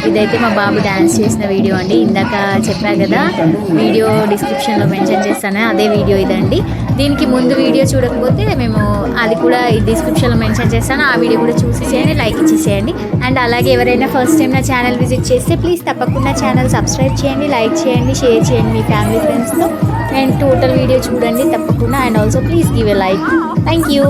ఇదైతే మా బాబు డ్యాన్స్ చేసిన వీడియో అండి. ఇందాక చెప్పా కదా వీడియో డిస్క్రిప్షన్లో మెన్షన్ చేస్తాను, అదే వీడియో ఇదండి. దీనికి ముందు వీడియో చూడకపోతే మేము అది కూడా ఈ డిస్క్రిప్షన్లో మెన్షన్ చేస్తాను, ఆ వీడియో కూడా చూసేసేయండి, లైక్ ఇచ్చేసేయండి. అండ్ అలాగే ఎవరైనా ఫస్ట్ టైం నా ఛానల్ విజిట్ చేస్తే ప్లీజ్ తప్పకుండా ఛానల్ సబ్స్క్రైబ్ చేయండి, లైక్ చేయండి, షేర్ చేయండి మీ ఫ్యామిలీ ఫ్రెండ్స్తో. అండ్ టోటల్ వీడియో చూడండి తప్పకుండా. And also please give a like. Thank you.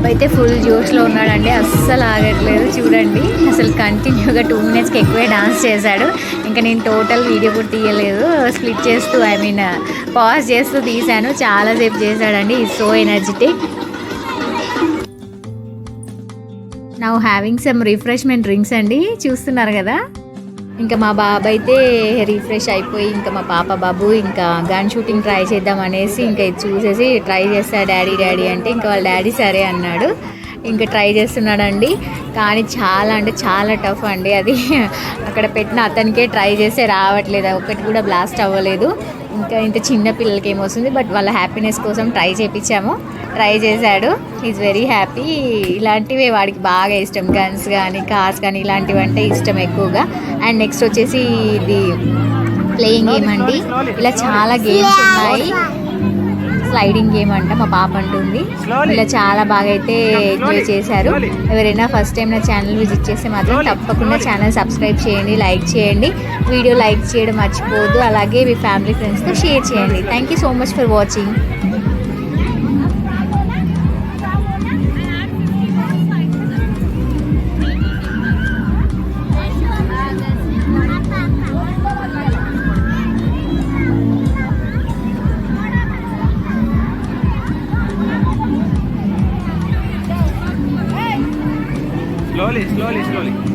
అయితే ఫుల్ జోష్లో ఉన్నాడండి, అస్సలు ఆగట్లేదు. చూడండి అసలు కంటిన్యూగా 2 మినిట్స్కి ఎక్కువే డాన్స్ చేశాడు. ఇంకా నేను టోటల్ వీడియో కూడా తీయలేదు, స్ప్లిట్ చేస్తూ పాజ్ చేస్తూ తీశాను. చాలాసేపు చేశాడండి. ఈ so energetic. Now having some refreshment drinks అండి, చూస్తున్నారు కదా. ఇంకా మా బాబు అయితే రిఫ్రెష్ అయిపోయి ఇంకా మా పాప బాబు ఇంకా గన్ షూటింగ్ ట్రై చేద్దాం అనేసి ఇంకా ఇది చూసేసి ట్రై చేస్తాడు డాడీ అంటే ఇంకా వాళ్ళ డాడీ సరే అన్నాడు. ఇంకా ట్రై చేస్తున్నాడండి. కానీ చాలా అంటే చాలా టఫ్ అండి అది. అక్కడ పెట్టిన అతనికే ట్రై చేస్తే రావట్లేదు, ఒకటి కూడా బ్లాస్ట్ అవ్వలేదు. ఇంకా ఇంత చిన్న పిల్లలకి ఏమొస్తుంది, బట్ వాళ్ళ హ్యాపీనెస్ కోసం ట్రై చేయించాము. ట్రై చేశాడు, ఈజ్ వెరీ హ్యాపీ. ఇలాంటివి వాడికి బాగా ఇష్టం, గన్స్ కానీ కార్స్ కానీ ఇలాంటివి అంటే ఇష్టం ఎక్కువగా. అండ్ నెక్స్ట్ వచ్చేసి ఇది ప్లేయింగ్ గేమ్ అండి. ఇలా చాలా గేమ్స్ ఉన్నాయి. స్లైడింగ్ గేమ్ అంట మా పాప అంటుంది. ఇలా చాలా బాగా అయితే ఎంజాయ్ చేశారు. ఎవరైనా ఫస్ట్ టైం నా ఛానల్ విజిట్ చేస్తే మాత్రం తప్పకుండా ఛానల్ సబ్స్క్రైబ్ చేయండి, లైక్ చేయండి, వీడియో లైక్ చేయడం మర్చిపోవద్దు. అలాగే మీ ఫ్యామిలీ ఫ్రెండ్స్తో షేర్ చేయండి. Thank you so much for watching. Slowly.